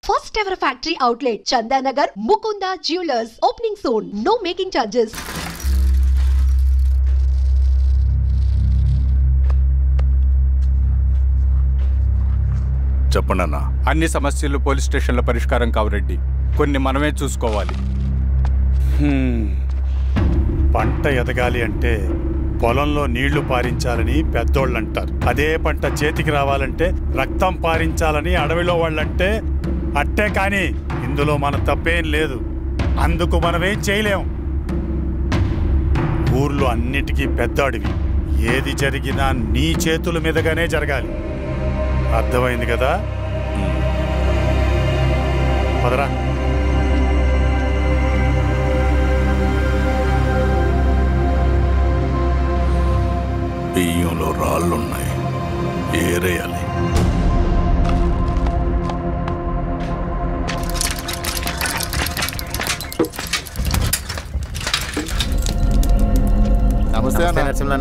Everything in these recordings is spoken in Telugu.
First ever factory outlet, Chandanagar, Mukunda Jewelers, opening soon. No making charges. చెప్పండన్నా. అన్ని సమస్యలు పోలీస్ స్టేషన్లో పరిష్కారం కావు రెడ్డి. కొన్ని మనమే చూసుకోవాలి. పంట ఎదగాలి అంటే పొలంలో నీళ్లు పారించాలని పెద్దోళ్ళు అంటారు. అదే పంట చేతికి రావాలంటే రక్తం పారించాలని అడవిలో వాళ్ళంటే అట్టే. కానీ ఇందులో మన తప్పేం లేదు. అందుకు మనమేం చేయలేం. ఊర్లో అన్నిటికీ పెద్ద అడవి. ఏది జరిగినా నీ చేతుల మీదగానే జరగాలి. అర్థమైంది కదా? పదరా. బియ్యంలో రాళ్ళున్నాయి, ఏరేయాలి.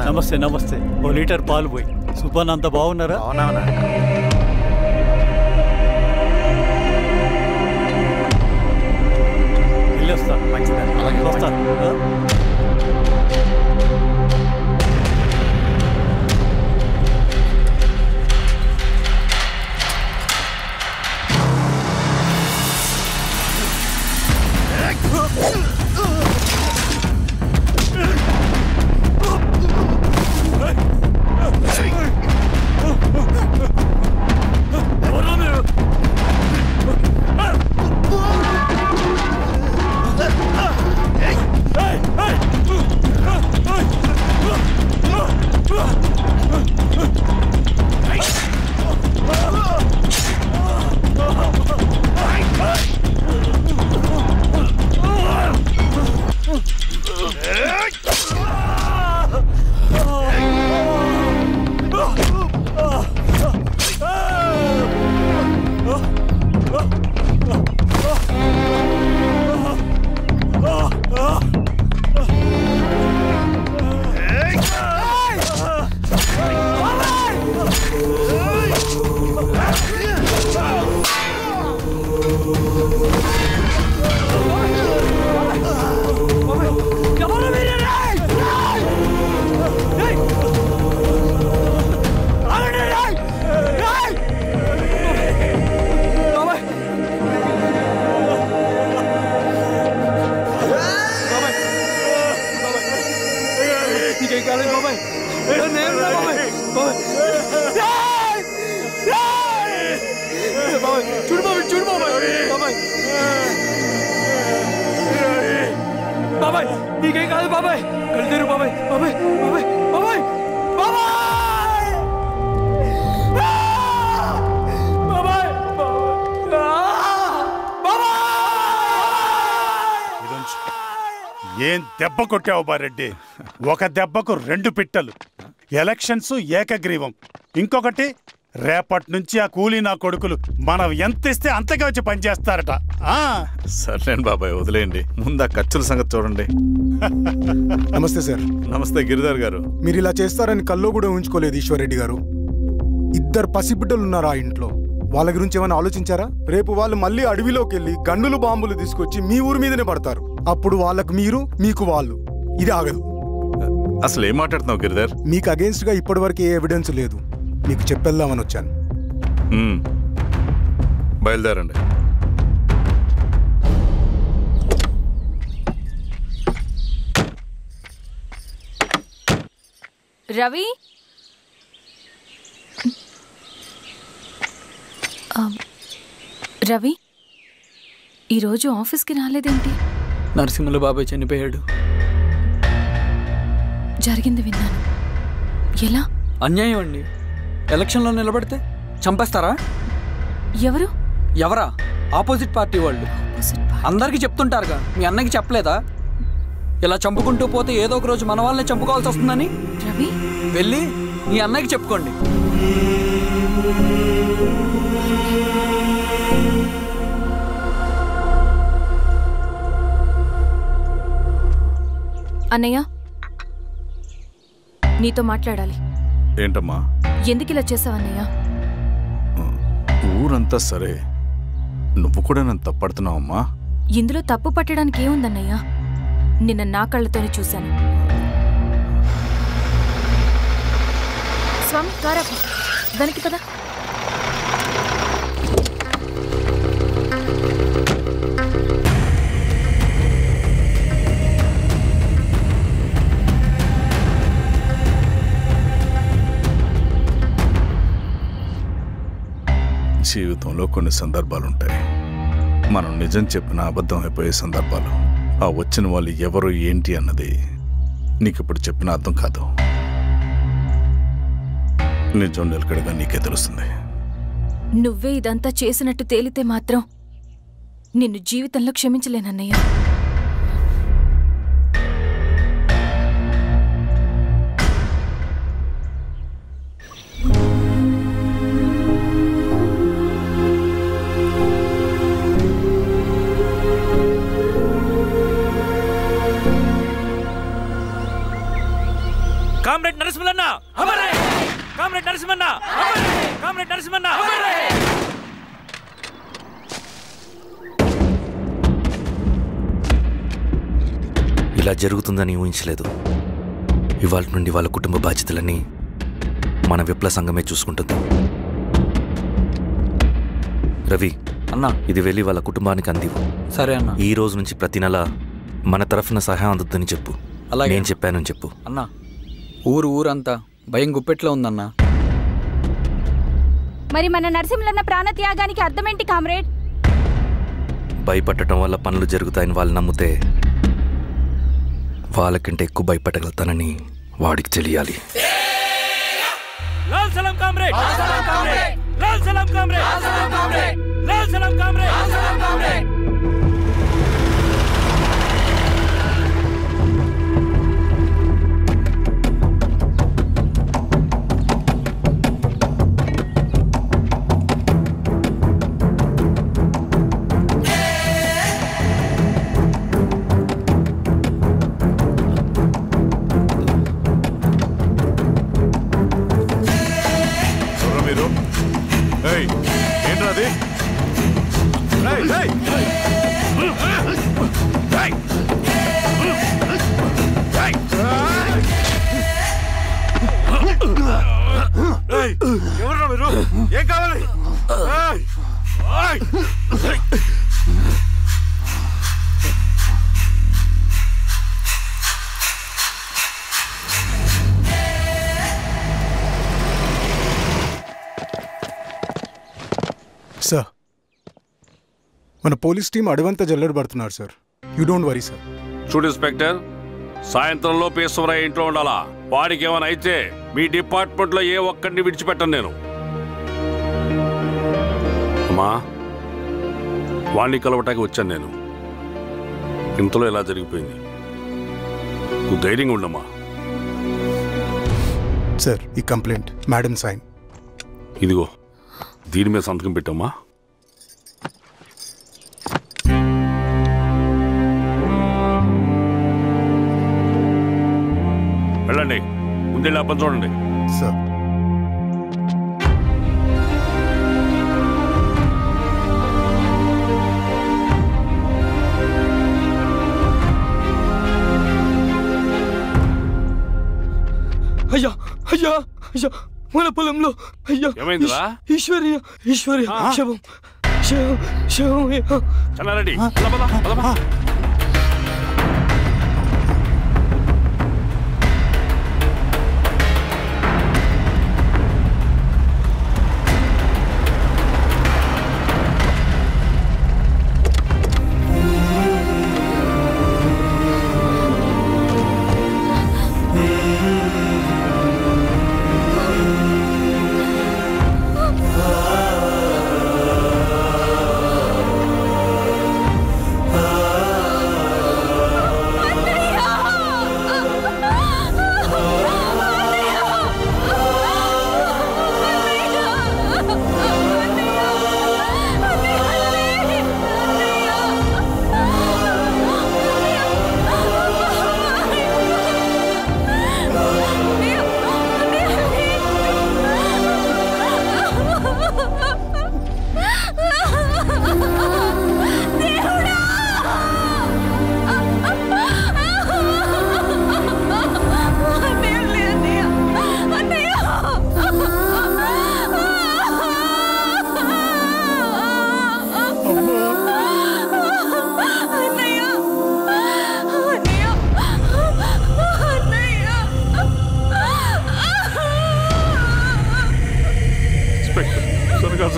నమస్తే నమస్తే. ఓ లీటర్ పాలు పోయి. సుబ్బన్ అంత బాగున్నారా? అవునా? వెళ్ళొస్తాను. మంచిది, వస్తాను. ఏం దెబ్బ కొట్టావు బారెడ్డి? ఒక దెబ్బకు 2 పిట్టలు. ఎలక్షన్స్ ఏకగ్రీవం. ఇంకొకటి, రేపటి నుంచి ఆ కూలీ నా కొడుకులు మనం ఎంత ఇస్తే అంతగా వచ్చి పనిచేస్తారట. సర్లేండి బాబాయ్, వదిలేయండి. ముందు ఆ ఖర్చుల సంగతి చూడండి. నమస్తే సార్. నమస్తే గిరిధర్ గారు. మీరు ఇలా చేస్తారని కల్లో కూడా ఉంచుకోలేదు ఈశ్వర్రెడ్డి గారు. 2 పసిబిడ్డలు ఉన్నారు ఆ ఇంట్లో. వాళ్ళ గురించి ఏమైనా ఆలోచించారా? రేపు వాళ్ళు మళ్ళీ అడవిలోకి వెళ్ళి గన్నులు బాంబులు తీసుకొచ్చి మీ ఊరి మీదనే పడతారు. అప్పుడు వాళ్ళకు మీరు, మీకు వాళ్ళు. ఇది ఆగదు. అసలు ఏం మాట్లాడుతున్నావు గిరిధర్? మీకు అగేన్స్ట్ గా ఇప్పటి వరకు ఏ ఎవిడెన్స్ లేదు. మీకు చెప్పేద్దామని వచ్చాను. బయలుదేరండి. రవి, రవి ఈరోజు ఆఫీస్కి రాలేదేంటి? నరసింహుల బాబాయ్ చనిపోయాడు. జరిగింది విన్నాను. ఎలా? అన్యాయం అండి. ఎలక్షన్లో నిలబడితే చంపేస్తారా? ఎవరు? ఎవరా? ఆపోజిట్ పార్టీ వాళ్ళు. అందరికీ చెప్తుంటారుగా, మీ అన్నకి చెప్పలేదా? ఇలా చంపుకుంటూ పోతే ఏదో ఒక రోజు మన వాళ్ళని చంపుకోవాల్సి వస్తుందని. రవి, వెళ్ళి మీ అన్నకి చెప్పుకోండి. అన్నయ్య, నీతో మాట్లాడాలి. ఏంటమ్మా? ఎందుకు ఇలా చేసావన్నయ్య? ఊరంతా సరే, నువ్వు కూడా నన్ను తప్పడుతున్నావమ్మా. ఇందులో తప్పు పట్టడానికి ఏముందన్నయ్యా? నిన్న నా కళ్ళతోనే చూశాను. స్వామి కారాపు దానికి పద. జీవితంలో కొన్ని సందర్భాలుంటాయి, మనం నిజం చెప్పిన అబద్ధం అయిపోయే సందర్భాలు. ఆ వచ్చిన వాళ్ళు ఎవరు ఏంటి అన్నది నీకిప్పుడు చెప్పిన అర్థం కాదు. నిజం నిలకడగా నీకే తెలుస్తుంది. నువ్వే ఇదంతా చేసినట్టు తేలితే మాత్రం నిన్ను జీవితంలో క్షమించలేనన్నయ్య. కామ్రేడ్ నరసింహన్న, కామ్రేడ్ నరసింహన్న, కామ్రేడ్ నరసింహన్న. ఇలా జరుగుతుందని ఊహించలేదు. ఇవాళ నుండి వాళ్ళ కుటుంబ బాధ్యతలన్నీ మన విప్లవ సంఘమే చూసుకుంటుంది. రవి అన్నా, ఇది వెళ్ళి వాళ్ళ కుటుంబానికి అందివు. సరే అన్న. ఈ రోజు నుంచి ప్రతి నెల మన తరఫున సహాయం అందుతుందని చెప్పు. అలాగే నేను చెప్పానని చెప్పు. అన్నా, ఊరంతా భయం గుప్పెట్లో ఉందన్నా. మరి మన నరసింహన్న ప్రాణత్యాగానికి అర్థమేంటి కామ్రేడ్? భయపడటం వల్ల పనులు జరుగుతాయని వాళ్ళు నమ్మితే వాళ్ళకంటే ఎక్కువ భయపడగలుగుతానని వాడికి తెలియాలి. లాల్ సలాం కామ్రేడ్, లాల్ సలాం కామ్రేడ్, లాల్ సలాం కామ్రేడ్. ఏంట్రాది? ఎవరు మీరు? ఏం కావాలి? సార్, మన పోలీస్ టీం అడవంతా జల్లెడ పడుతున్నారు sir. You don't worry sir. చూడు ఇన్స్పెక్టర్, సాయంత్రంలో పేశ్వరయ్య ఇంట్లో ఉండాలా. వాడికి ఏమైనా అయితే మీ డిపార్ట్మెంట్లో ఏ ఒక్కడిని విడిచిపెట్టను నేను. అమ్మా, వాడిని కలవటానికి వచ్చాను నేను. ఇంతలో ఎలా జరిగిపోయింది. నువ్వు ధైర్యంగా ఉండమ్మా. సార్, ఈ కంప్లైంట్ మేడం సైన్. ఇదిగో, దీని మీద సంతకం పెట్టమ్మా. వెళ్ళండి, ముందే అబ్బం చూడండి. సార్, అయ్యా అయ్యా అయ్యా, మన పొలంలో అయ్యా. ఏమైందిరా? ఈశ్వర్య శవం శవం శవం. చెన్నారెడ్డి,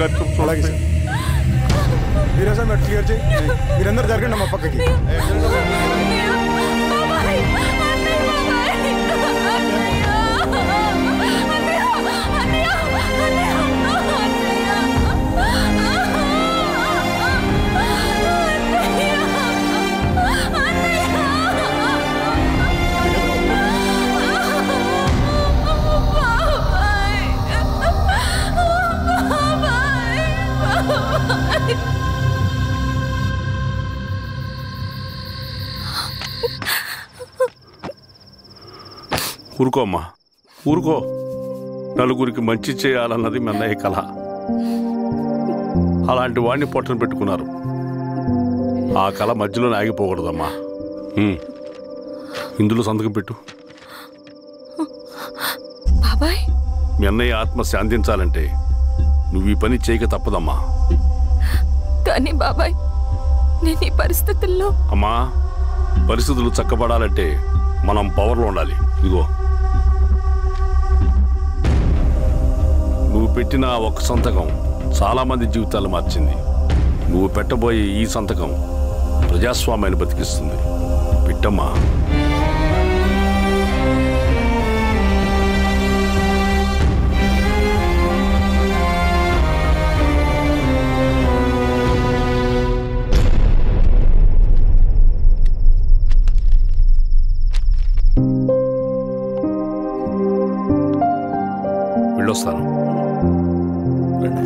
గారు అలాగే సార్. మీరే సార్ మీరు క్లియర్ చేయి. మీరందరూ జరగండి మా పక్కకి. ఊరుకో అమ్మా, ఊరుకో. నలుగురికి మంచి చేయాలన్నది మీ అన్నయ్య కళ. అలాంటి వాడిని పొట్టను పెట్టుకున్నారు. ఆ కళ మధ్యలోనే ఆగిపోకూడదమ్మా. ఇందులో సంతకం పెట్టు. బాబాయ్, మీ అన్నయ్య ఆత్మ శాంతించాలంటే నువ్వు ఈ పని చేయక తప్పదమ్మా. కానీ బాబాయ్, నేను ఈ పరిస్థితుల్లో... అమ్మా, పరిస్థితులు చక్కబడాలంటే మనం పవర్లో ఉండాలి. ఇదిగో, నువ్వు పెట్టిన ఒక్క సంతకం చాలా మంది జీవితాలు మార్చింది. నువ్వు పెట్టబోయే ఈ సంతకం ప్రజాస్వామ్యాన్ని బతికిస్తుంది. పెట్టమ్మా. వెళ్ళొస్తాను. రండి.